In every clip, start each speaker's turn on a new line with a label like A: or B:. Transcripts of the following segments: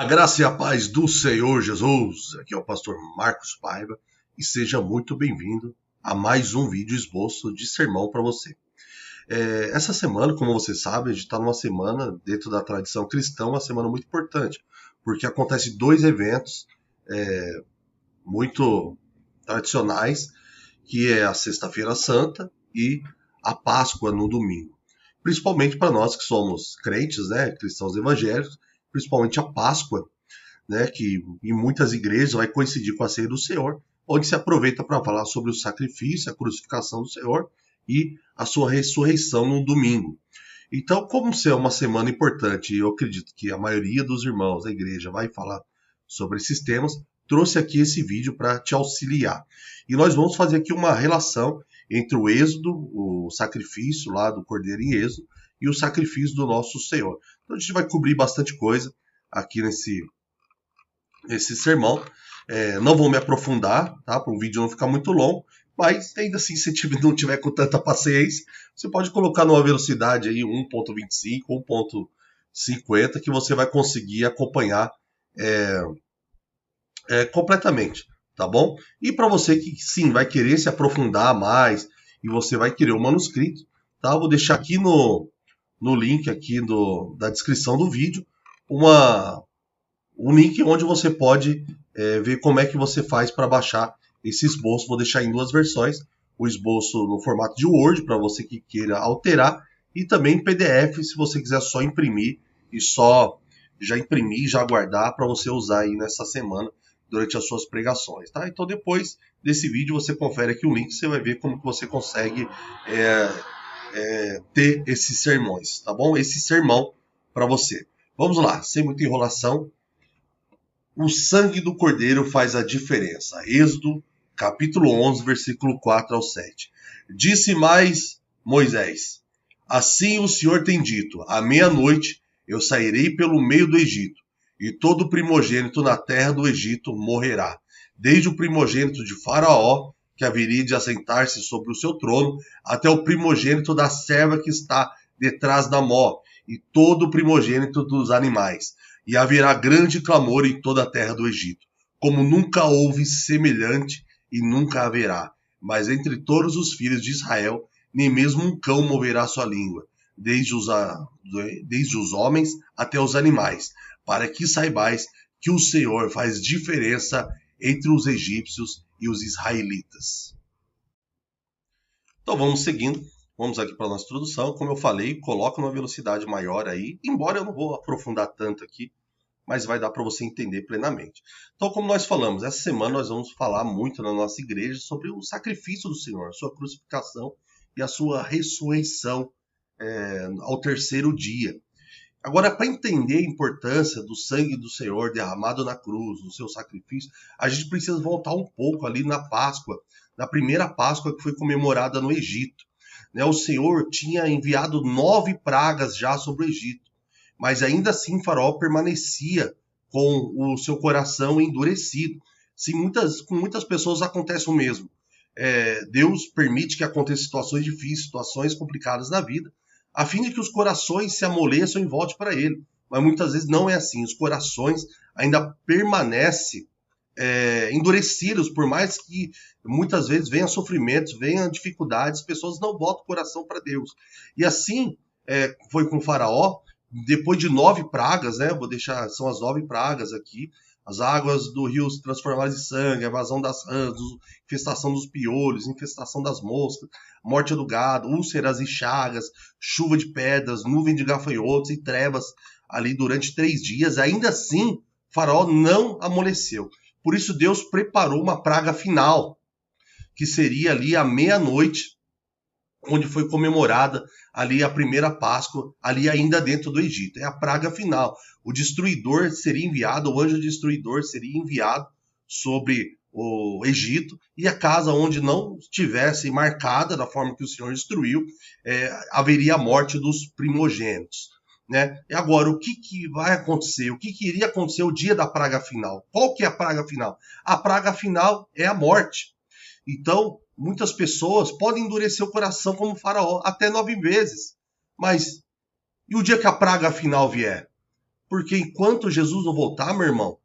A: A graça e a paz do Senhor Jesus. Aqui é o pastor Marcos Paiva e seja muito bem-vindo a mais um vídeo esboço de sermão para você. Essa semana, como você sabe, a gente está numa semana, dentro da tradição cristã, uma semana muito importante, porque acontece dois eventos muito tradicionais, que é a Sexta-feira Santa e a Páscoa no domingo. Principalmente para nós que somos crentes, né, cristãos evangélicos, principalmente a Páscoa, né, que em muitas igrejas vai coincidir com a ceia do Senhor, onde se aproveita para falar sobre o sacrifício, a crucificação do Senhor e a sua ressurreição no domingo. Então, como ser uma semana importante, e eu acredito que a maioria dos irmãos da igreja vai falar sobre esses temas, trouxe aqui esse vídeo para te auxiliar. E nós vamos fazer aqui uma relação entre o Êxodo, o sacrifício lá do Cordeiro em Êxodo, e o sacrifício do nosso Senhor. Então a gente vai cobrir bastante coisa aqui nesse sermão. Não vou me aprofundar, tá? Para o vídeo não ficar muito longo, mas ainda assim, se não tiver com tanta paciência, você pode colocar numa velocidade aí 1.25, 1.50, que você vai conseguir acompanhar completamente, tá bom? E para você que sim vai querer se aprofundar mais e você vai querer o manuscrito, tá? Eu vou deixar aqui no link aqui da descrição do vídeo um link onde você pode ver como é que você faz para baixar esse esboço. Vou deixar em duas versões, o esboço no formato de Word para você que queira alterar e também em PDF se você quiser só imprimir e já imprimir, já guardar para você usar aí nessa semana durante as suas pregações, tá? Então depois desse vídeo você confere aqui o link, você vai ver como que você consegue ter esses sermões, tá bom? Esse sermão para você. Vamos lá, sem muita enrolação. O sangue do Cordeiro faz a diferença. Êxodo, capítulo 11, versículo 4 ao 7. Disse mais Moisés: Assim o Senhor tem dito, à meia-noite eu sairei pelo meio do Egito, e todo primogênito na terra do Egito morrerá, desde o primogênito de Faraó, que haveria de assentar-se sobre o seu trono, até o primogênito da serva que está detrás da mó, e todo o primogênito dos animais. E haverá grande clamor em toda a terra do Egito, como nunca houve semelhante e nunca haverá. Mas entre todos os filhos de Israel, nem mesmo um cão moverá sua língua, desde os homens até os animais, para que saibais que o Senhor faz diferença entre os egípcios e os israelitas. Então vamos seguindo. Vamos aqui para a nossa introdução. Como eu falei, coloca uma velocidade maior aí, embora eu não vou aprofundar tanto aqui, mas vai dar para você entender plenamente. Então, como nós falamos, essa semana nós vamos falar muito na nossa igreja sobre o sacrifício do Senhor, a sua crucificação e a sua ressurreição ao terceiro dia. Agora, para entender a importância do sangue do Senhor derramado na cruz, no seu sacrifício, a gente precisa voltar um pouco ali na Páscoa, na primeira Páscoa que foi comemorada no Egito. O Senhor tinha enviado 9 pragas já sobre o Egito, mas ainda assim Faraó permanecia com o seu coração endurecido. Com muitas pessoas acontece o mesmo. Deus permite que aconteçam situações difíceis, situações complicadas na vida, a fim de que os corações se amoleçam e voltem para Ele. Mas muitas vezes não é assim. Os corações ainda permanecem endurecidos, por mais que muitas vezes venham sofrimentos, venham dificuldades, pessoas não voltam o coração para Deus. E assim foi com o Faraó, depois de 9 pragas, né? Vou deixar, são as 9 pragas aqui. As águas do rio se transformaram em sangue, a evasão das rãs, infestação dos piolhos, infestação das moscas, morte do gado, úlceras e chagas, chuva de pedras, nuvem de gafanhotos e trevas ali durante 3 dias. Ainda assim, Faraó não amoleceu. Por isso Deus preparou uma praga final, que seria ali à meia-noite, onde foi comemorada ali a primeira Páscoa, ali ainda dentro do Egito. É a praga final. O destruidor seria enviado, o anjo destruidor seria enviado sobre o Egito, e a casa onde não estivesse marcada da forma que o Senhor destruiu, haveria a morte dos primogênitos. Né? E agora, o que vai acontecer? O que iria acontecer o dia da praga final? Qual que é a praga final? A praga final é a morte. Então, muitas pessoas podem endurecer o coração como Faraó até 9 vezes. Mas e o dia que a praga final vier? Porque enquanto Jesus não voltar, meu irmão,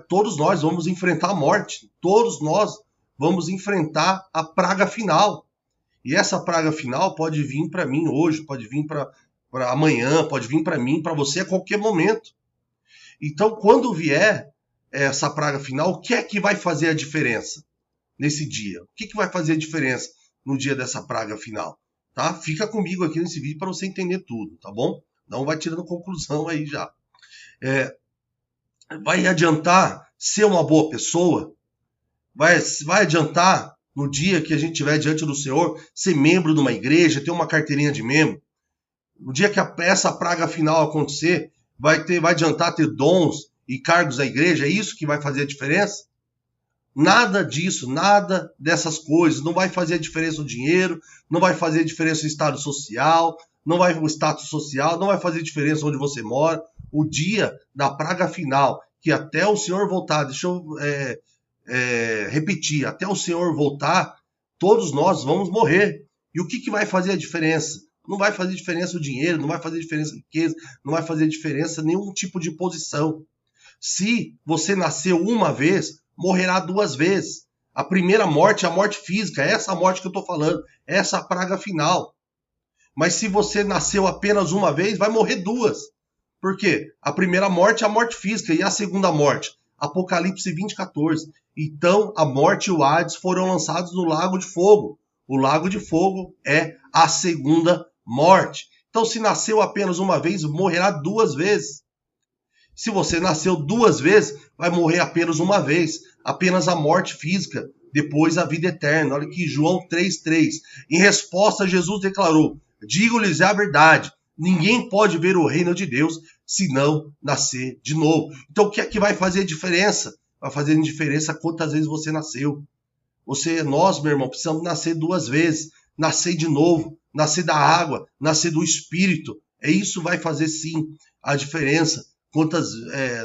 A: todos nós vamos enfrentar a morte. Todos nós vamos enfrentar a praga final. E essa praga final pode vir para mim hoje, pode vir para amanhã, pode vir para mim, para você a qualquer momento. Então, quando vier essa praga final, o que é que vai fazer a diferença nesse dia? O que vai fazer a diferença no dia dessa praga final? Tá? Fica comigo aqui nesse vídeo para você entender tudo, tá bom? Não vai tirando conclusão aí já. Vai adiantar ser uma boa pessoa? Vai adiantar, no dia que a gente estiver diante do Senhor, ser membro de uma igreja, ter uma carteirinha de membro? No dia que essa praga final acontecer, vai adiantar ter dons e cargos da igreja? É isso que vai fazer a diferença? Nada disso, nada dessas coisas. Não vai fazer a diferença o dinheiro, não vai fazer a diferença o estado social, o status social, não vai fazer diferença onde você mora. O dia da praga final, que até o Senhor voltar, deixa eu repetir, até o Senhor voltar, todos nós vamos morrer. E o que vai fazer a diferença? Não vai fazer diferença o dinheiro, não vai fazer diferença a riqueza, não vai fazer diferença nenhum tipo de posição. Se você nasceu uma vez, morrerá 2 vezes. A primeira morte é a morte física, é essa morte que eu estou falando, é essa praga final. Mas se você nasceu apenas uma vez, vai morrer 2. Por quê? A primeira morte é a morte física e a segunda morte, Apocalipse 20:14. Então a morte e o Hades foram lançados no lago de fogo. O lago de fogo é a segunda morte. Então, se nasceu apenas uma vez, morrerá 2 vezes. Se você nasceu 2 vezes, vai morrer apenas uma vez. Apenas a morte física, depois a vida eterna. Olha aqui, João 3:3. Em resposta, Jesus declarou: digo-lhes a verdade, ninguém pode ver o reino de Deus se não nascer de novo. Então, o que é que vai fazer diferença? Vai fazer diferença quantas vezes você nasceu. Nós, meu irmão, precisamos nascer 2 vezes. Nascer de novo, nascer da água, nascer do Espírito. Isso vai fazer sim a diferença.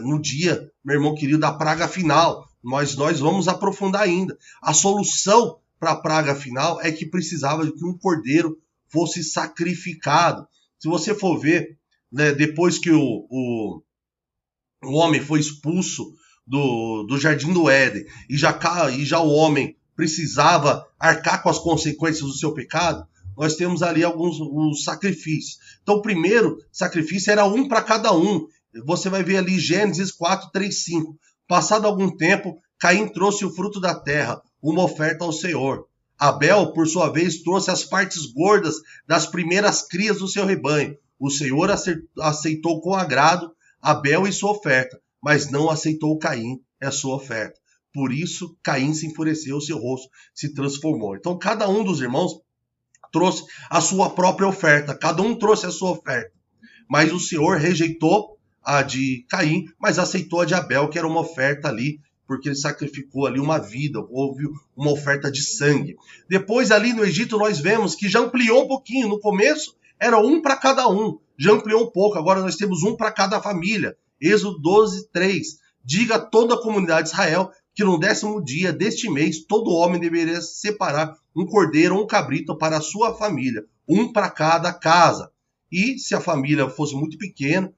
A: No dia, meu irmão querido, da praga final. Nós vamos aprofundar ainda. A solução para a praga final é que precisava de que um cordeiro fosse sacrificado. Se você for ver, né, depois que o homem foi expulso do Jardim do Éden e já o homem precisava arcar com as consequências do seu pecado, nós temos ali alguns sacrifícios. Então, o primeiro sacrifício era um para cada um. Você vai ver ali Gênesis 4:3-5. Passado algum tempo, Caim trouxe o fruto da terra, uma oferta ao Senhor. Abel, por sua vez, trouxe as partes gordas das primeiras crias do seu rebanho. O Senhor aceitou com agrado Abel e sua oferta, mas não aceitou Caim e a sua oferta. Por isso, Caim se enfureceu, seu rosto se transformou. Então, cada um dos irmãos trouxe a sua própria oferta. Cada um trouxe a sua oferta. Mas o Senhor rejeitou a de Caim, mas aceitou a de Abel, que era uma oferta ali, porque ele sacrificou ali uma vida, houve uma oferta de sangue. Depois, ali no Egito, nós vemos que já ampliou um pouquinho. No começo, era um para cada um. Já ampliou um pouco. Agora nós temos um para cada família. Êxodo 12:3. Diga a toda a comunidade de Israel que no 10º dia deste mês, todo homem deveria separar um cordeiro ou um cabrito para a sua família, um para cada casa. E se a família fosse muito pequena,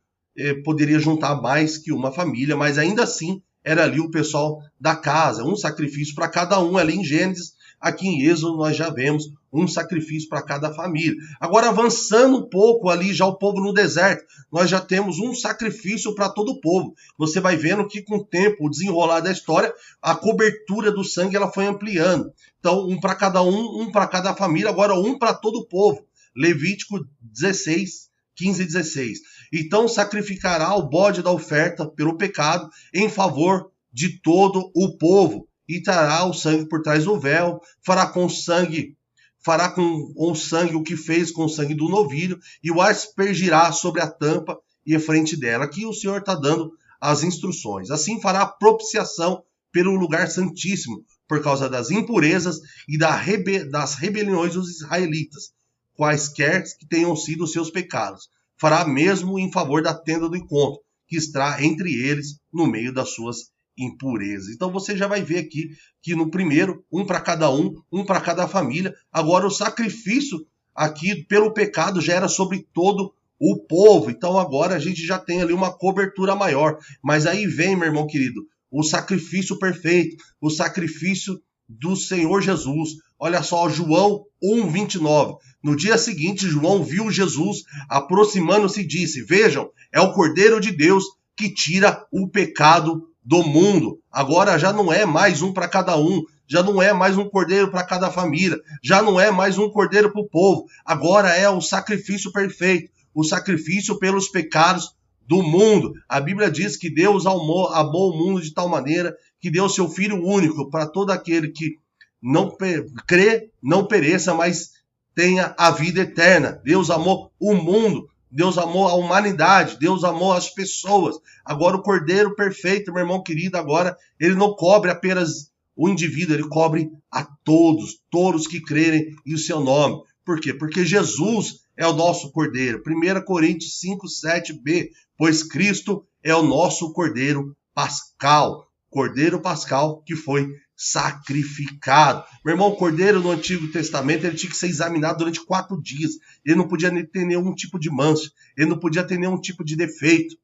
A: poderia juntar mais que uma família, mas ainda assim era ali o pessoal da casa, um sacrifício para cada um. Ali em Gênesis, aqui em Êxodo, nós já vemos um sacrifício para cada família. Agora, avançando um pouco ali, já o povo no deserto, nós já temos um sacrifício para todo o povo. Você vai vendo que com o tempo, o desenrolar da história, a cobertura do sangue ela foi ampliando. Então, um para cada um para cada família, agora um para todo o povo. Levítico 15:16. Então sacrificará o bode da oferta pelo pecado em favor de todo o povo, e trará o sangue por trás do véu, fará com o sangue o que fez com o sangue do novilho, e o aspergirá sobre a tampa e a frente dela. Aqui o Senhor está dando as instruções. Assim fará propiciação pelo lugar santíssimo, por causa das impurezas e das rebeliões dos israelitas, quaisquer que tenham sido os seus pecados. Fará mesmo em favor da tenda do encontro, que está entre eles no meio das suas impurezas. Então você já vai ver aqui que no primeiro, um para cada um para cada família. Agora o sacrifício aqui pelo pecado já era sobre todo o povo. Então agora a gente já tem ali uma cobertura maior. Mas aí vem, meu irmão querido, o sacrifício perfeito, o sacrifício do Senhor Jesus. Olha só, João 1:29. No dia seguinte, João viu Jesus aproximando-se e disse: Vejam, é o Cordeiro de Deus que tira o pecado do mundo. Agora já não é mais um para cada um, já não é mais um cordeiro para cada família, já não é mais um cordeiro para o povo. Agora é o sacrifício perfeito, o sacrifício pelos pecados do mundo. A Bíblia diz que Deus amou o mundo de tal maneira que deu seu Filho único para todo aquele que não crê, não pereça, mas tenha a vida eterna. Deus amou o mundo, Deus amou a humanidade, Deus amou as pessoas. Agora o Cordeiro perfeito, meu irmão querido, agora ele não cobre apenas o indivíduo, ele cobre a todos que crerem em seu nome. Por quê? Porque Jesus é o nosso Cordeiro. 1 Coríntios 5:7b, pois Cristo é o nosso Cordeiro Pascal. Cordeiro Pascal que foi sacrificado. Meu irmão, o cordeiro no Antigo Testamento ele tinha que ser examinado durante 4 dias. Ele não podia ter nenhum tipo de mancha, ele não podia ter nenhum tipo de defeito.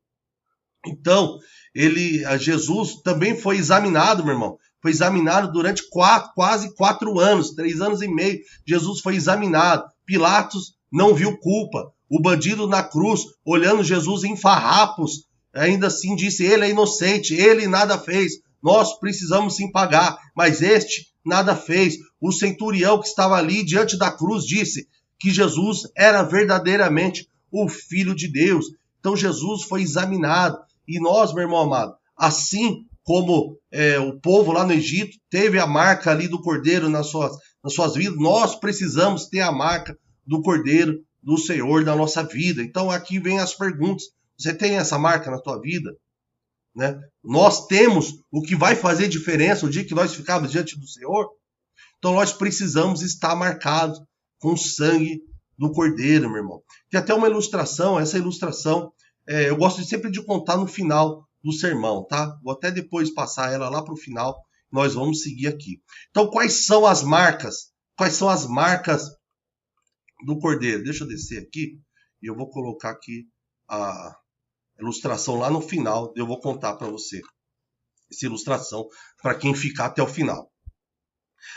A: Então, Jesus também foi examinado, meu irmão. Foi examinado durante quase 4 anos, 3 anos e meio. Jesus foi examinado. Pilatos não viu culpa. O bandido na cruz, olhando Jesus em farrapos, ainda assim disse: ele é inocente, ele nada fez. Nós precisamos sim pagar, mas este nada fez. O centurião que estava ali diante da cruz disse que Jesus era verdadeiramente o Filho de Deus. Então Jesus foi examinado. E nós, meu irmão amado, assim como o povo lá no Egito teve a marca ali do Cordeiro nas suas vidas, nós precisamos ter a marca do Cordeiro do Senhor na nossa vida. Então aqui vem as perguntas. Você tem essa marca na tua vida? Né? Nós temos o que vai fazer diferença o dia que nós ficarmos diante do Senhor? Então nós precisamos estar marcados com o sangue do Cordeiro, meu irmão. Tem até uma ilustração, essa ilustração eu gosto sempre de contar no final do sermão, tá? Vou até depois passar ela lá para o final, nós vamos seguir aqui. Então quais são as marcas? Quais são as marcas do Cordeiro? Deixa eu descer aqui e eu vou colocar aqui a ilustração lá no final, eu vou contar para você essa ilustração para quem ficar até o final.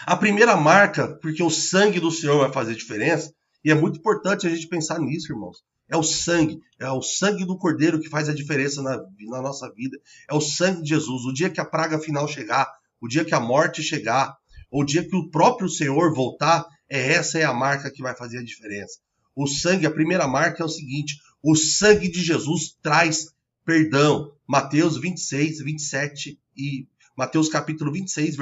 A: A primeira marca, porque o sangue do Senhor vai fazer diferença, e é muito importante a gente pensar nisso, irmãos. É o sangue do Cordeiro que faz a diferença na nossa vida. É o sangue de Jesus. O dia que a praga final chegar, o dia que a morte chegar, ou o dia que o próprio Senhor voltar, essa é a marca que vai fazer a diferença. O sangue, a primeira marca é o seguinte: o sangue de Jesus traz perdão. Mateus 26, 27 e Mateus capítulo 26,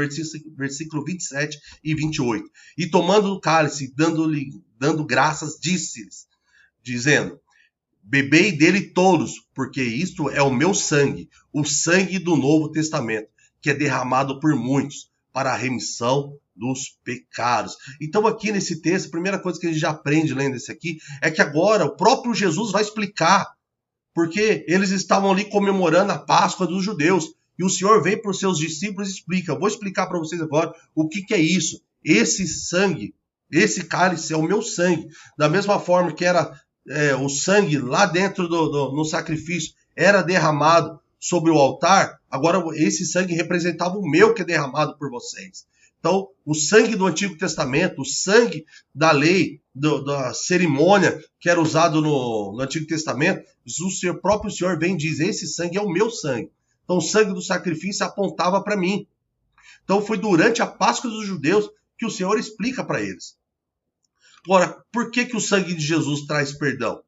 A: versículo 27 e 28. E tomando o cálice, dando graças, disse-lhes, dizendo: bebei dele todos, porque isto é o meu sangue, o sangue do Novo Testamento, que é derramado por muitos para a remissão dos pecados. Então aqui nesse texto, a primeira coisa que a gente já aprende lendo esse aqui, é que agora o próprio Jesus vai explicar, porque eles estavam ali comemorando a Páscoa dos judeus, e o Senhor vem para os seus discípulos e explica. Eu vou explicar para vocês agora o que é isso. Esse sangue, esse cálice é o meu sangue. Da mesma forma que era o sangue lá dentro no sacrifício, era derramado sobre o altar, agora esse sangue representava o meu que é derramado por vocês. Então, o sangue do Antigo Testamento, o sangue da lei, da cerimônia que era usado no Antigo Testamento, o próprio Senhor vem e diz: esse sangue é o meu sangue. Então, o sangue do sacrifício apontava para mim. Então, foi durante a Páscoa dos judeus que o Senhor explica para eles. Agora, por que o sangue de Jesus traz perdão?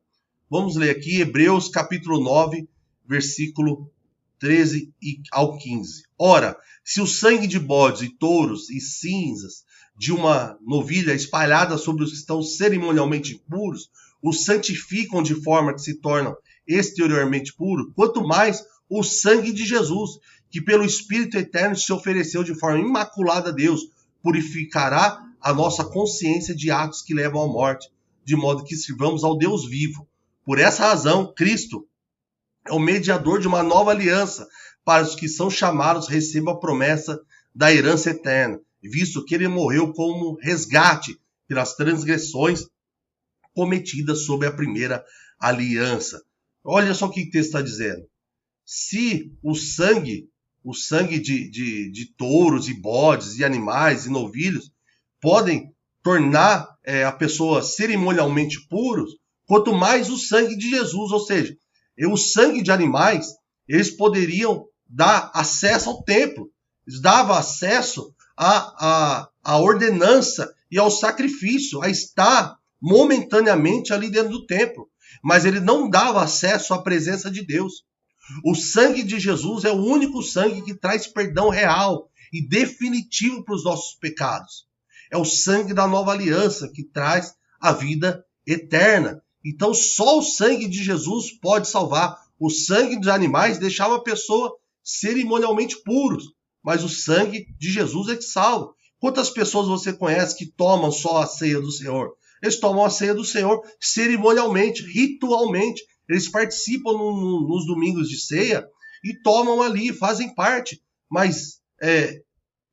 A: Vamos ler aqui Hebreus capítulo 9, versículo 13 ao 15. Ora, se o sangue de bodes e touros e cinzas de uma novilha espalhada sobre os que estão cerimonialmente impuros os santificam de forma que se tornam exteriormente puros, quanto mais o sangue de Jesus, que pelo Espírito Eterno se ofereceu de forma imaculada a Deus, purificará a nossa consciência de atos que levam à morte, de modo que sirvamos ao Deus vivo. Por essa razão, Cristo é o mediador de uma nova aliança, para os que são chamados recebam a promessa da herança eterna, visto que ele morreu como resgate pelas transgressões cometidas sob a primeira aliança. Olha só o que o texto está dizendo. Se o sangue de touros e bodes e animais e novilhos podem tornar a pessoa cerimonialmente puros, quanto mais o sangue de Jesus, ou seja, o sangue de animais, eles poderiam dar acesso ao templo, eles davam acesso à ordenança e ao sacrifício, a estar momentaneamente ali dentro do templo, mas ele não dava acesso à presença de Deus. O sangue de Jesus é o único sangue que traz perdão real e definitivo para os nossos pecados. É o sangue da nova aliança que traz a vida eterna. Então, só o sangue de Jesus pode salvar. O sangue dos animais deixava a pessoa cerimonialmente puros, mas o sangue de Jesus é que salva. Quantas pessoas você conhece que tomam só a ceia do Senhor? Eles tomam a ceia do Senhor cerimonialmente, ritualmente. Eles participam nos domingos de ceia e tomam ali, fazem parte. Mas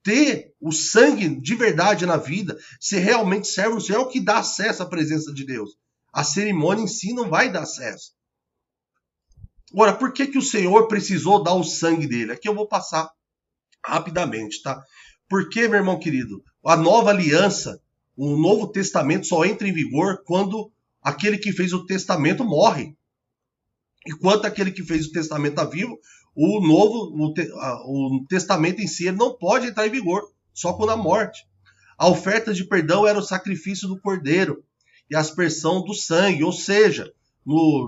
A: ter o sangue de verdade na vida, se realmente serve o Senhor, é o que dá acesso à presença de Deus. A cerimônia em si não vai dar acesso. Agora, por que o Senhor precisou dar o sangue dele? Aqui eu vou passar rapidamente, tá? Porque, meu irmão querido, a nova aliança, o Novo Testamento só entra em vigor quando aquele que fez o testamento morre. Enquanto aquele que fez o testamento está vivo, o testamento em si ele não pode entrar em vigor, só com a morte. A oferta de perdão era o sacrifício do cordeiro e a aspersão do sangue, ou seja,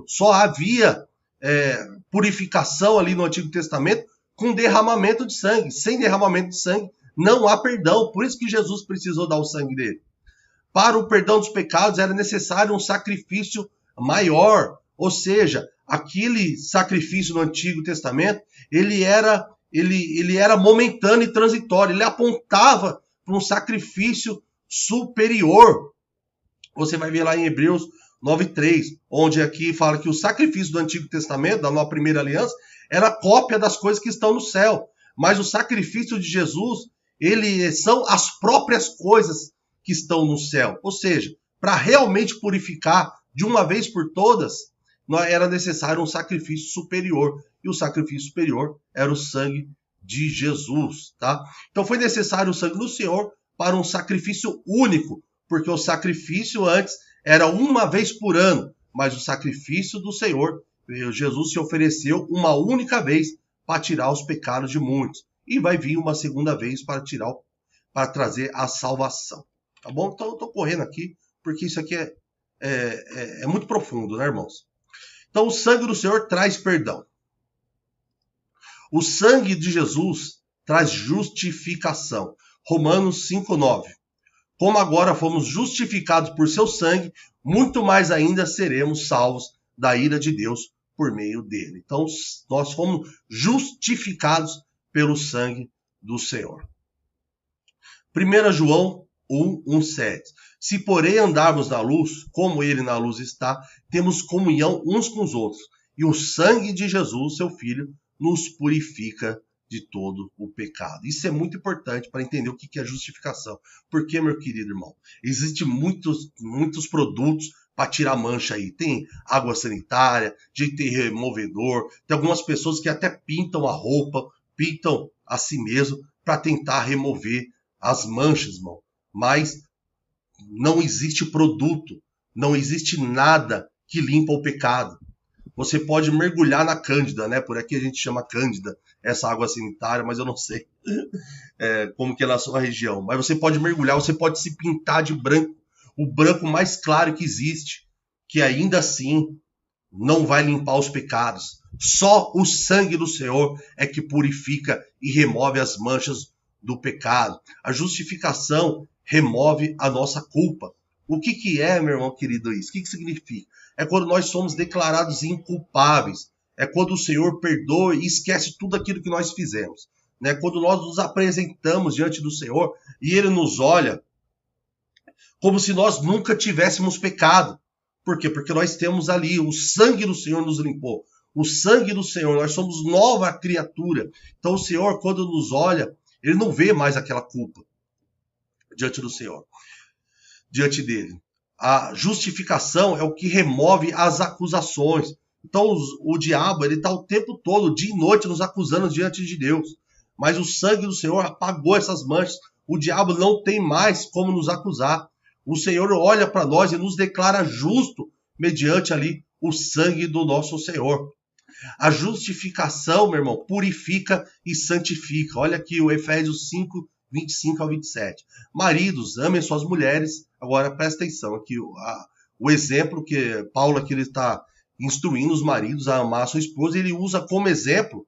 A: só havia purificação ali no Antigo Testamento com derramamento de sangue. Sem derramamento de sangue não há perdão, por isso que Jesus precisou dar o sangue dele. Para o perdão dos pecados era necessário um sacrifício maior, ou seja, aquele sacrifício no Antigo Testamento, ele era momentâneo e transitório, ele apontava para um sacrifício superior. Você vai ver lá em Hebreus 9:3, onde aqui fala que o sacrifício do Antigo Testamento, da nova primeira aliança, era cópia das coisas que estão no céu, mas o sacrifício de Jesus, são as próprias coisas que estão no céu, ou seja, para realmente purificar de uma vez por todas, era necessário um sacrifício superior. E o sacrifício superior era o sangue de Jesus, tá? Então foi necessário o sangue do Senhor para um sacrifício único, porque o sacrifício antes era uma vez por ano, mas o sacrifício do Senhor, Jesus se ofereceu uma única vez para tirar os pecados de muitos. E vai vir uma segunda vez para trazer a salvação. Tá bom? Então eu estou correndo aqui, porque isso aqui é muito profundo, né, irmãos? Então, o sangue do Senhor traz perdão. O sangue de Jesus traz justificação. Romanos 5:9. Como agora fomos justificados por seu sangue, muito mais ainda seremos salvos da ira de Deus por meio dele. Então, nós fomos justificados pelo sangue do Senhor. 1 João 1:7. Se, porém, andarmos na luz, como ele na luz está, temos comunhão uns com os outros. E o sangue de Jesus, seu Filho, nos purifica de todo o pecado. Isso é muito importante para entender o que é justificação. Porque, meu querido irmão, existem muitos produtos para tirar mancha aí. Tem água sanitária, tem removedor, tem algumas pessoas que até pintam a roupa, pintam a si mesmo para tentar remover as manchas, irmão. Mas não existe produto, não existe nada que limpa o pecado. Você pode mergulhar na Cândida, né? Por aqui a gente chama Cândida, essa água sanitária, mas eu não sei como que é na sua região. Mas você pode mergulhar, você pode se pintar de branco, o branco mais claro que existe, que ainda assim não vai limpar os pecados. Só o sangue do Senhor é que purifica e remove as manchas do pecado. A justificação remove a nossa culpa. O que é, meu irmão querido, isso? O que significa? É quando nós somos declarados inculpáveis. É quando o Senhor perdoa e esquece tudo aquilo que nós fizemos. Né? Quando nós nos apresentamos diante do Senhor e Ele nos olha como se nós nunca tivéssemos pecado. Por quê? Porque nós temos ali, o sangue do Senhor nos limpou. O sangue do Senhor, nós somos nova criatura. Então o Senhor, quando nos olha, Ele não vê mais aquela culpa diante do Senhor, diante dele. A justificação é o que remove as acusações. Então o diabo ele está o tempo todo, dia e noite, nos acusando diante de Deus. Mas o sangue do Senhor apagou essas manchas. O diabo não tem mais como nos acusar. O Senhor olha para nós e nos declara justo mediante ali o sangue do nosso Senhor. A justificação, meu irmão, purifica e santifica. Olha aqui o Efésios 5, 25 ao 27. Maridos, amem suas mulheres. Agora presta atenção aqui, o exemplo que Paulo aqui ele está instruindo os maridos a amar a sua esposa, ele usa como exemplo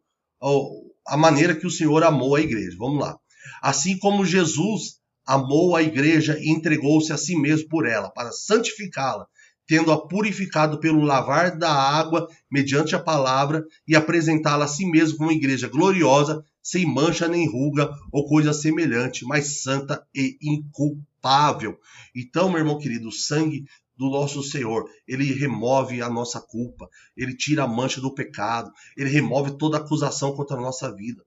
A: a maneira que o Senhor amou a igreja. Vamos lá. Assim como Jesus amou a igreja e entregou-se a si mesmo por ela, para santificá-la, tendo-a purificado pelo lavar da água mediante a palavra e apresentá-la a si mesmo como uma igreja gloriosa, sem mancha nem ruga ou coisa semelhante, mas santa e inculpável. Então, meu irmão querido, o sangue do nosso Senhor, ele remove a nossa culpa, ele tira a mancha do pecado, ele remove toda acusação contra a nossa vida.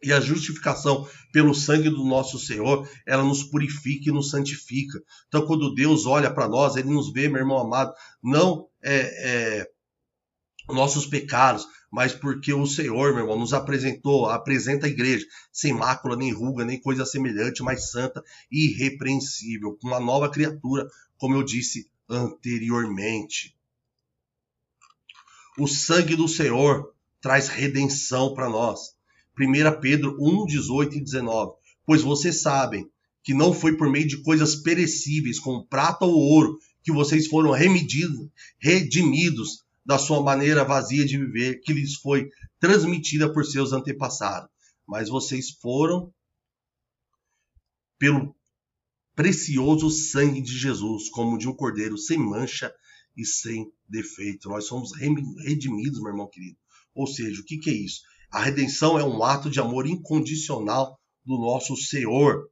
A: E a justificação pelo sangue do nosso Senhor, ela nos purifica e nos santifica. Então, quando Deus olha para nós, ele nos vê, meu irmão amado, não nossos pecados, mas porque o Senhor, meu irmão, nos apresenta a igreja, sem mácula, nem ruga, nem coisa semelhante, mas santa e irrepreensível, com uma nova criatura, como eu disse anteriormente. O sangue do Senhor traz redenção para nós. 1 Pedro 1, 18 e 19. Pois vocês sabem que não foi por meio de coisas perecíveis, como prata ou ouro, que vocês foram redimidos da sua maneira vazia de viver, que lhes foi transmitida por seus antepassados. Mas vocês foram pelo precioso sangue de Jesus, como de um cordeiro sem mancha e sem defeito. Nós somos redimidos, meu irmão querido. Ou seja, o que é isso? A redenção é um ato de amor incondicional do nosso Senhor.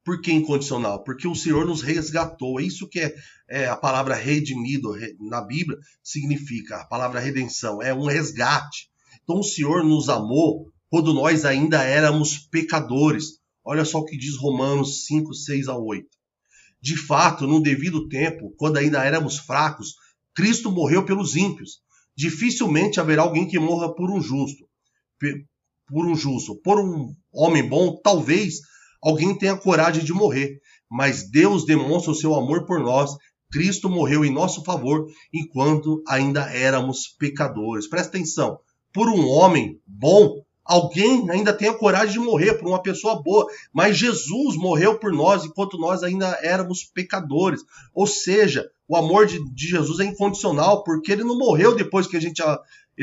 A: Por que incondicional? Porque o Senhor nos resgatou. É isso que é a palavra redimido na Bíblia significa. A palavra redenção é um resgate. Então o Senhor nos amou quando nós ainda éramos pecadores. Olha só o que diz Romanos 5, 6 a 8. De fato, no devido tempo, quando ainda éramos fracos, Cristo morreu pelos ímpios. Dificilmente haverá alguém que morra por um justo. Por um homem bom, talvez alguém tenha coragem de morrer. Mas Deus demonstra o seu amor por nós. Cristo morreu em nosso favor enquanto ainda éramos pecadores. Presta atenção. Por um homem bom, alguém ainda tem a coragem de morrer por uma pessoa boa, mas Jesus morreu por nós enquanto nós ainda éramos pecadores. Ou seja, o amor de Jesus é incondicional, porque ele não morreu depois que ele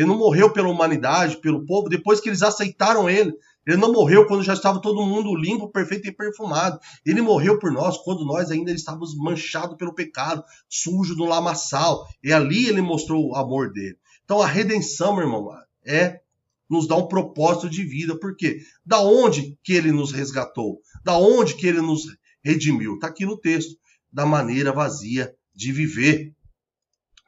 A: não morreu pela humanidade, pelo povo, depois que eles aceitaram ele. Ele não morreu quando já estava todo mundo limpo, perfeito e perfumado. Ele morreu por nós quando nós ainda estávamos manchados pelo pecado, sujos no lamaçal. E ali ele mostrou o amor dele. Então a redenção, meu irmão, nos dá um propósito de vida. Por quê? Da onde que ele nos resgatou? Da onde que ele nos redimiu? Está aqui no texto. Da maneira vazia de viver.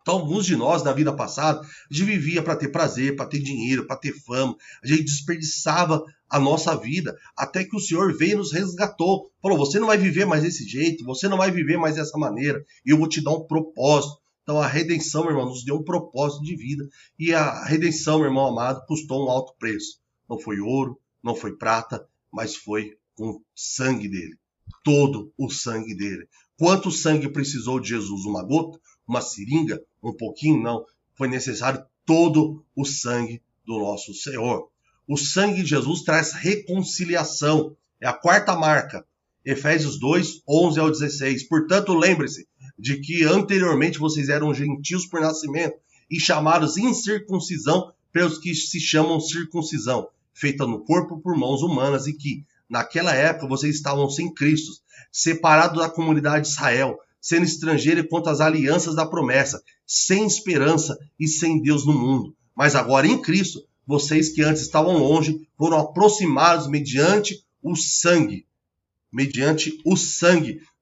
A: Então, alguns de nós, na vida passada, a gente vivia para ter prazer, para ter dinheiro, para ter fama. A gente desperdiçava a nossa vida, até que o Senhor veio e nos resgatou. Falou, você não vai viver mais desse jeito, você não vai viver mais dessa maneira, e eu vou te dar um propósito. Então, a redenção, meu irmão, nos deu um propósito de vida. E a redenção, meu irmão amado, custou um alto preço. Não foi ouro, não foi prata, mas foi com o sangue dele. Todo o sangue dele. Quanto sangue precisou de Jesus? Uma gota? Uma seringa? Um pouquinho? Não. Foi necessário todo o sangue do nosso Senhor. O sangue de Jesus traz reconciliação. É a quarta marca. Efésios 2, 11 ao 16. Portanto, lembre-se de que anteriormente vocês eram gentios por nascimento e chamados incircuncisão pelos que se chamam circuncisão, feita no corpo por mãos humanas, e que, naquela época, vocês estavam sem Cristo, separados da comunidade de Israel, sendo estrangeiros quanto às alianças da promessa, sem esperança e sem Deus no mundo. Mas agora em Cristo, vocês que antes estavam longe, foram aproximados mediante o sangue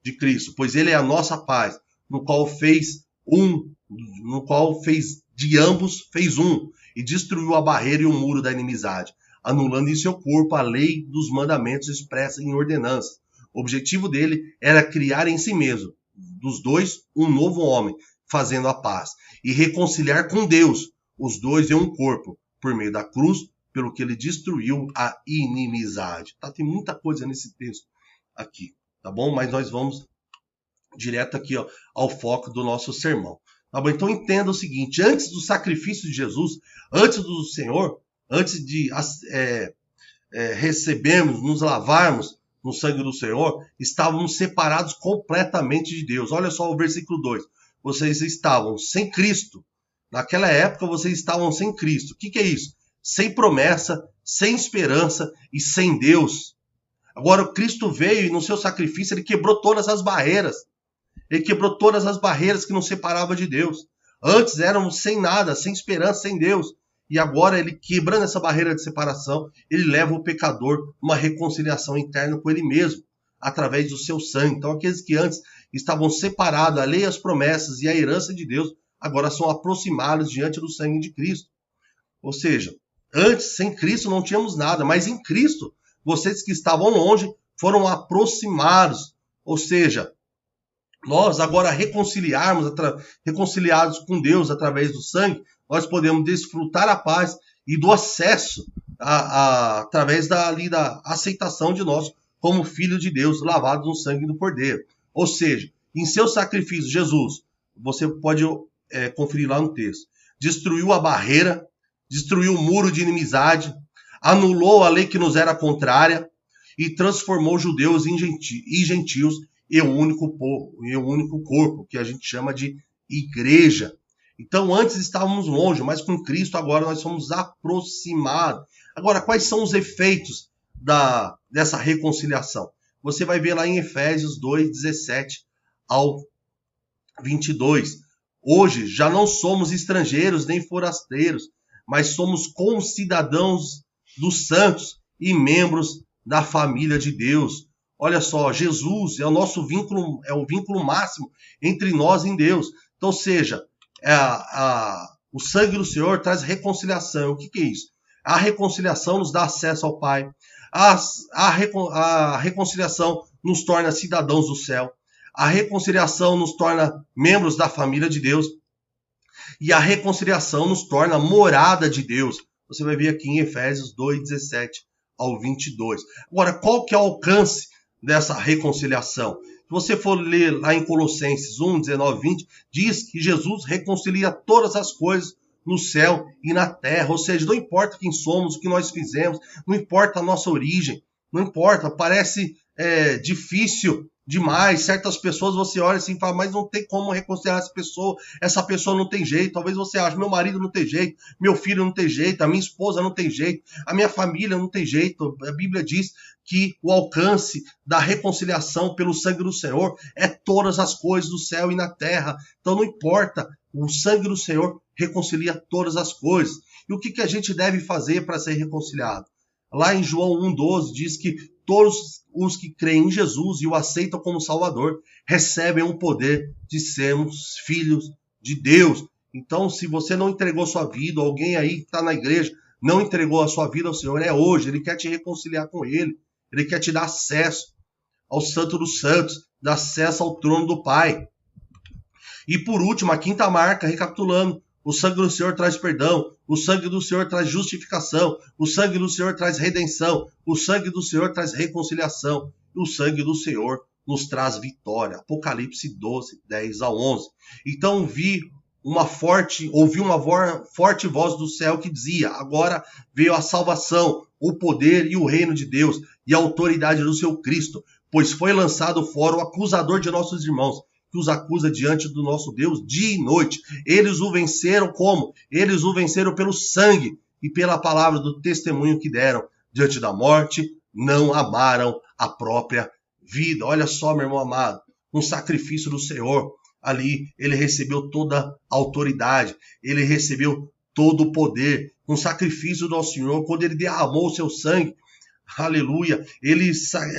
A: de Cristo, pois ele é a nossa paz, no qual fez de ambos fez um, e destruiu a barreira e o muro da inimizade, anulando em seu corpo a lei dos mandamentos expressa em ordenanças. O objetivo dele era criar em si mesmo, dos dois um novo homem, fazendo a paz, e reconciliar com Deus os dois em um corpo, por meio da cruz, pelo que ele destruiu a inimizade. Tá? Tem muita coisa nesse texto aqui, tá bom? Mas nós vamos direto aqui, ó, ao foco do nosso sermão. Tá bom? Então entenda o seguinte, antes do sacrifício de Jesus, antes do Senhor, antes de recebermos, nos lavarmos no sangue do Senhor, estávamos separados completamente de Deus. Olha só o versículo 2. Vocês estavam sem Cristo. Naquela época, vocês estavam sem Cristo. O que é isso? Sem promessa, sem esperança e sem Deus. Agora, o Cristo veio e no seu sacrifício, ele quebrou todas as barreiras. Ele quebrou todas as barreiras que nos separavam de Deus. Antes éramos sem nada, sem esperança, sem Deus. E agora, ele quebrando essa barreira de separação, ele leva o pecador a uma reconciliação interna com ele mesmo, através do seu sangue. Então, aqueles que antes estavam separados, alheios às promessas e à herança de Deus, agora são aproximados diante do sangue de Cristo. Ou seja, antes, sem Cristo, não tínhamos nada, mas em Cristo, vocês que estavam longe foram aproximados. Ou seja, nós agora reconciliados com Deus através do sangue, nós podemos desfrutar a paz e do acesso através da aceitação de nós como filho de Deus, lavados no sangue do Cordeiro. Ou seja, em seu sacrifício, Jesus, você pode conferir lá no texto, destruiu a barreira, destruiu o muro de inimizade, anulou a lei que nos era contrária e transformou judeus e gentios em um único corpo, que a gente chama de igreja. Então, antes estávamos longe, mas com Cristo agora nós somos aproximados. Agora, quais são os efeitos dessa reconciliação? Você vai ver lá em Efésios 2, 17 ao 22. Hoje, já não somos estrangeiros nem forasteiros, mas somos concidadãos dos santos e membros da família de Deus. Olha só, Jesus é o nosso vínculo, é o vínculo máximo entre nós e Deus. Então, seja, o sangue do Senhor traz reconciliação. O que é isso? A reconciliação nos dá acesso ao Pai. A reconciliação nos torna cidadãos do céu. A reconciliação nos torna membros da família de Deus. E a reconciliação nos torna morada de Deus. Você vai ver aqui em Efésios 2, 17 ao 22. Agora, qual que é o alcance dessa reconciliação? Se você for ler lá em Colossenses 1, 19, 20, diz que Jesus reconcilia todas as coisas no céu e na terra. Ou seja, não importa quem somos, o que nós fizemos, não importa a nossa origem, não importa, parece difícil demais. Certas pessoas você olha assim e fala, mas não tem como reconciliar essa pessoa não tem jeito. Talvez você ache, meu marido não tem jeito, meu filho não tem jeito, a minha esposa não tem jeito, a minha família não tem jeito. A Bíblia diz que o alcance da reconciliação pelo sangue do Senhor é todas as coisas do céu e na terra. Então não importa, o sangue do Senhor reconcilia todas as coisas. E o que a gente deve fazer para ser reconciliado? Lá em João 1,12 diz que todos os que creem em Jesus e o aceitam como Salvador recebem o poder de sermos filhos de Deus. Então, se você não entregou sua vida, alguém aí que está na igreja não entregou a sua vida ao Senhor, é hoje. Ele quer te reconciliar com Ele. Ele quer te dar acesso ao Santo dos Santos, dar acesso ao trono do Pai. E por último, a quinta marca, recapitulando, o sangue do Senhor traz perdão, o sangue do Senhor traz justificação, o sangue do Senhor traz redenção, o sangue do Senhor traz reconciliação, e o sangue do Senhor nos traz vitória. Apocalipse 12, 10 a 11. Então ouvi uma forte voz do céu que dizia, agora veio a salvação, o poder e o reino de Deus e a autoridade do seu Cristo, pois foi lançado fora o acusador de nossos irmãos, que os acusa diante do nosso Deus dia e noite. Eles o venceram como? Eles o venceram pelo sangue e pela palavra do testemunho que deram. Diante da morte, não amaram a própria vida. Olha só, meu irmão amado, um sacrifício do Senhor. Ali, ele recebeu toda a autoridade, ele recebeu todo o poder. Um sacrifício do Senhor, quando ele derramou o seu sangue, aleluia, ele,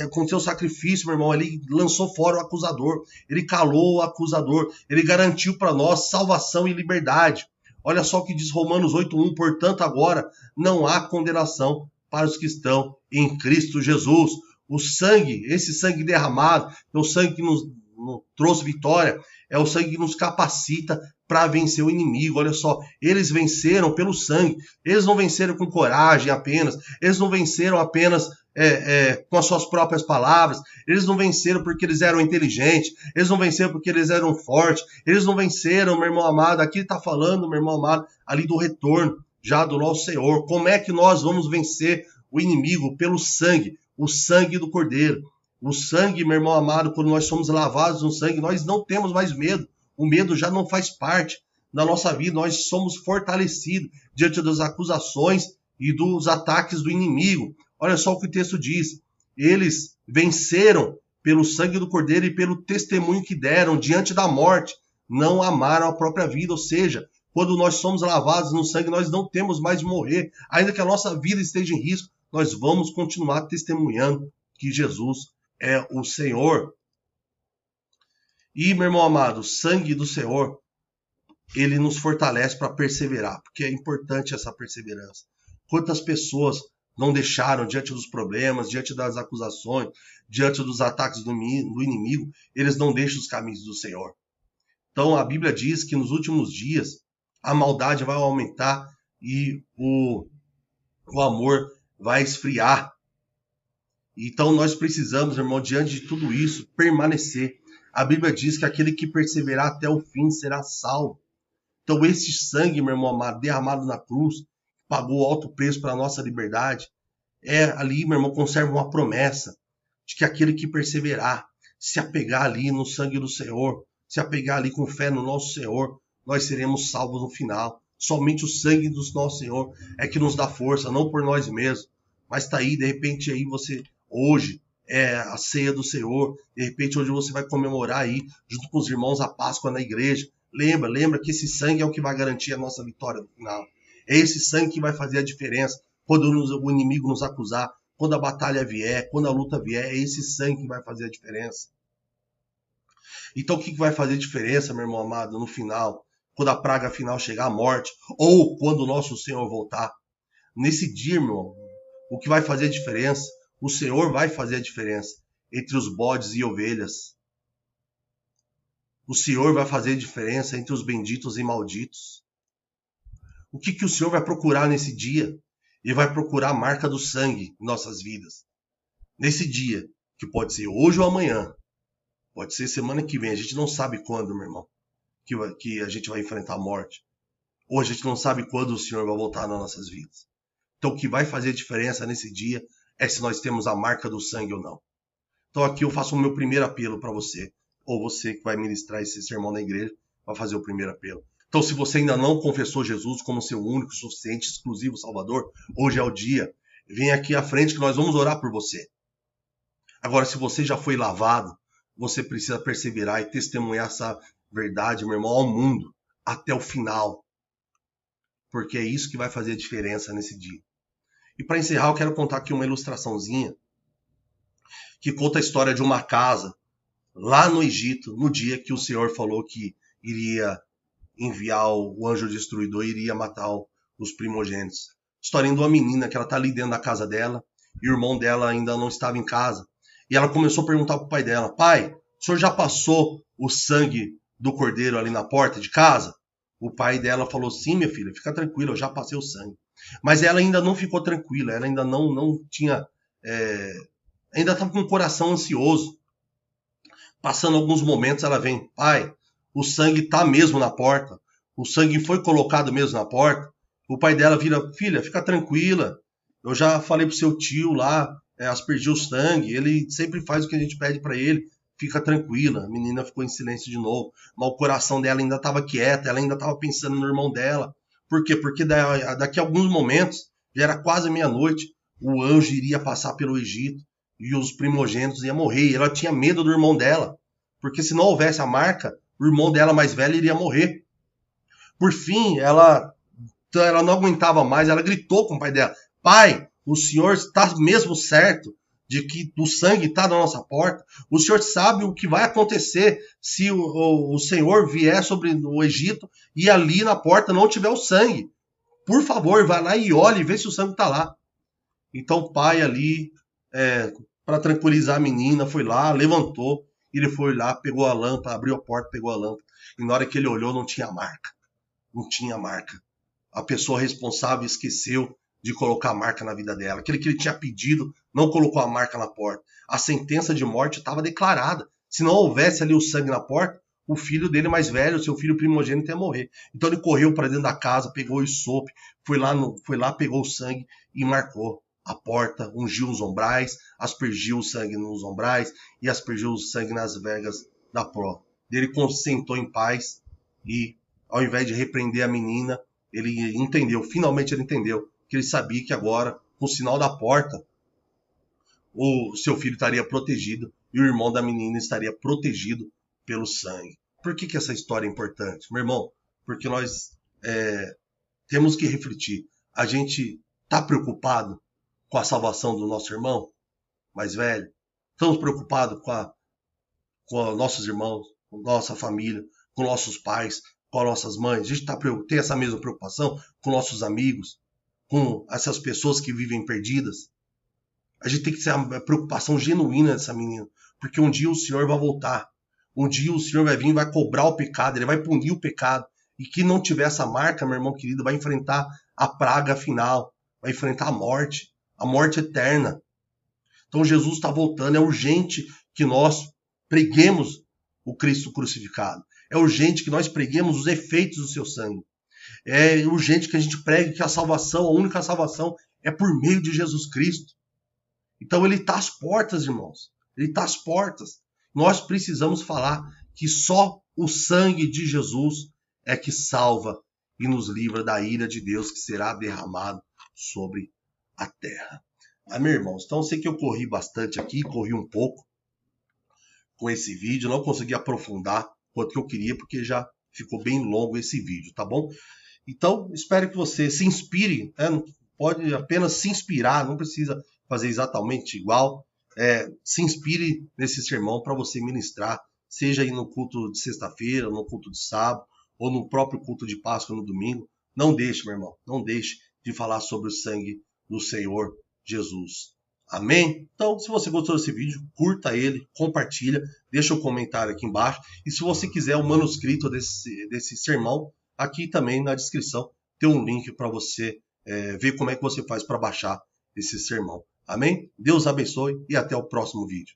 A: com seu sacrifício, meu irmão, ele lançou fora o acusador, ele calou o acusador, ele garantiu para nós salvação e liberdade. Olha só o que diz Romanos 8:1, portanto agora não há condenação para os que estão em Cristo Jesus. O sangue, esse sangue derramado, é o sangue que nos trouxe vitória, é o sangue que nos capacita para vencer o inimigo. Olha só, eles venceram pelo sangue, eles não venceram com coragem apenas, eles não venceram apenas com as suas próprias palavras, eles não venceram porque eles eram inteligentes, eles não venceram porque eles eram fortes, eles não venceram, meu irmão amado, aqui está falando, meu irmão amado, ali do retorno já do nosso Senhor. Como é que nós vamos vencer o inimigo? Pelo sangue, o sangue do Cordeiro. O sangue, meu irmão amado, quando nós somos lavados no sangue, nós não temos mais medo. O medo já não faz parte da nossa vida. Nós somos fortalecidos diante das acusações e dos ataques do inimigo. Olha só o que o texto diz. Eles venceram pelo sangue do Cordeiro e pelo testemunho que deram diante da morte. Não amaram a própria vida. Ou seja, quando nós somos lavados no sangue, nós não temos mais de morrer. Ainda que a nossa vida esteja em risco, nós vamos continuar testemunhando que Jesus é o Senhor. E, meu irmão amado, o sangue do Senhor, ele nos fortalece para perseverar, porque é importante essa perseverança. Quantas pessoas não deixaram, diante dos problemas, diante das acusações, diante dos ataques do inimigo, eles não deixam os caminhos do Senhor. Então, a Bíblia diz que nos últimos dias, a maldade vai aumentar e o amor vai esfriar. Então nós precisamos, irmão, diante de tudo isso, permanecer. A Bíblia diz que aquele que perseverar até o fim será salvo. Então esse sangue, meu irmão amado, derramado na cruz, pagou alto preço para a nossa liberdade, ali, meu irmão, conserva uma promessa de que aquele que perseverar, se apegar ali no sangue do Senhor, se apegar ali com fé no nosso Senhor, nós seremos salvos no final. Somente o sangue do nosso Senhor é que nos dá força, não por nós mesmos. Mas está aí, de repente, aí você, hoje, é a ceia do Senhor, de repente, hoje você vai comemorar aí, junto com os irmãos, a Páscoa na igreja. Lembra que esse sangue é o que vai garantir a nossa vitória no final. É esse sangue que vai fazer a diferença quando o inimigo nos acusar, quando a batalha vier, quando a luta vier, é esse sangue que vai fazer a diferença. Então, o que vai fazer diferença, meu irmão amado, no final? Quando a praga final chegar, a morte, ou quando o nosso Senhor voltar. Nesse dia, meu irmão, o que vai fazer a diferença? O Senhor vai fazer a diferença entre os bodes e ovelhas. O Senhor vai fazer a diferença entre os benditos e malditos. O que o Senhor vai procurar nesse dia? Ele vai procurar a marca do sangue em nossas vidas. Nesse dia, que pode ser hoje ou amanhã, pode ser semana que vem, a gente não sabe quando, meu irmão, que a gente vai enfrentar a morte. Ou a gente não sabe quando o Senhor vai voltar nas nossas vidas. Então o que vai fazer a diferença nesse dia é se nós temos a marca do sangue ou não. Então aqui eu faço o meu primeiro apelo para você, ou você que vai ministrar esse sermão na igreja, vai fazer o primeiro apelo. Então se você ainda não confessou Jesus como seu único, suficiente, exclusivo Salvador, hoje é o dia. Vem aqui à frente que nós vamos orar por você. Agora, se você já foi lavado, você precisa perseverar e testemunhar essa verdade, meu irmão, ao mundo, até o final. Porque é isso que vai fazer a diferença nesse dia. E para encerrar, eu quero contar aqui uma ilustraçãozinha que conta a história de uma casa lá no Egito, no dia que o Senhor falou que iria enviar o anjo destruidor e iria matar os primogênitos. Historinha de uma menina que ela está ali dentro da casa dela e o irmão dela ainda não estava em casa. E ela começou a perguntar para o pai dela: pai, o senhor já passou o sangue do cordeiro ali na porta de casa? O pai dela falou: sim, minha filha, fica tranquila, eu já passei o sangue. Mas ela ainda não ficou tranquila, ela ainda não tinha... ainda estava com o coração ansioso. Passando alguns momentos, ela vem: pai, o sangue está mesmo na porta, o sangue foi colocado mesmo na porta. O pai dela vira: filha, fica tranquila, eu já falei pro seu tio lá, aspergiu o sangue, ele sempre faz o que a gente pede para ele, fica tranquila. A menina ficou em silêncio de novo, mas o coração dela ainda estava quieto, ela ainda estava pensando no irmão dela. Por quê? Porque daqui a alguns momentos, já era quase meia-noite, o anjo iria passar pelo Egito e os primogênitos iam morrer. E ela tinha medo do irmão dela, porque se não houvesse a marca, o irmão dela mais velho iria morrer. Por fim, ela não aguentava mais, ela gritou com o pai dela: pai, o senhor está mesmo certo de que o sangue está na nossa porta? O senhor sabe o que vai acontecer se o Senhor vier sobre o Egito e ali na porta não tiver o sangue? Por favor, vai lá e olhe e vê se o sangue está lá. Então o pai ali, para tranquilizar a menina, foi lá, levantou Ele foi lá, pegou a lâmpada, abriu a porta, pegou a lâmpada. E na hora que ele olhou, não tinha marca. Não tinha marca. A pessoa responsável esqueceu de colocar a marca na vida dela. Aquele que ele tinha pedido não colocou a marca na porta. A sentença de morte estava declarada. Se não houvesse ali o sangue na porta, o filho dele mais velho, seu filho primogênito, ia morrer. Então ele correu para dentro da casa, pegou o isope, foi lá, pegou o sangue e marcou a porta, ungiu os ombrais, aspergiu o sangue nos ombrais e aspergiu o sangue nas vegas da pró. Ele sentou em paz e, ao invés de repreender a menina, ele entendeu, finalmente ele entendeu, que ele sabia que agora, com o sinal da porta, o seu filho estaria protegido e o irmão da menina estaria protegido pelo sangue. Por que essa história é importante? Meu irmão, porque nós temos que refletir. A gente está preocupado com a salvação do nosso irmão mais velho? Estamos preocupados com nossos irmãos, com nossa família, com nossos pais, com nossas mães? A gente tem essa mesma preocupação com nossos amigos, com essas pessoas que vivem perdidas? A gente tem que ter uma preocupação genuína dessa menina, porque um dia o Senhor vai voltar. Um dia o Senhor vai vir e vai cobrar o pecado, ele vai punir o pecado. E quem não tiver essa marca, meu irmão querido, vai enfrentar a praga final, vai enfrentar a morte eterna. Então Jesus está voltando, é urgente que nós preguemos o Cristo crucificado. É urgente que nós preguemos os efeitos do seu sangue. É urgente que a gente pregue que a salvação, a única salvação, é por meio de Jesus Cristo. Então ele está às portas, irmãos. Ele está às portas. Nós precisamos falar que só o sangue de Jesus é que salva e nos livra da ira de Deus que será derramado sobre a terra. Amém, irmãos? Então eu sei que eu corri bastante aqui, corri um pouco com esse vídeo, não consegui aprofundar quanto que eu queria, porque já ficou bem longo esse vídeo, tá bom? Então, espero que você se inspire, né? Pode apenas se inspirar, não precisa fazer exatamente igual. Se inspire nesse sermão para você ministrar, seja aí no culto de sexta-feira, no culto de sábado, ou no próprio culto de Páscoa no domingo. Não deixe, meu irmão, não deixe de falar sobre o sangue do Senhor Jesus. Amém? Então, se você gostou desse vídeo, curta ele, compartilha, deixa um comentário aqui embaixo. E se você quiser o manuscrito desse sermão, aqui também na descrição tem um link para você ver como é que você faz para baixar esse sermão. Amém? Deus abençoe e até o próximo vídeo.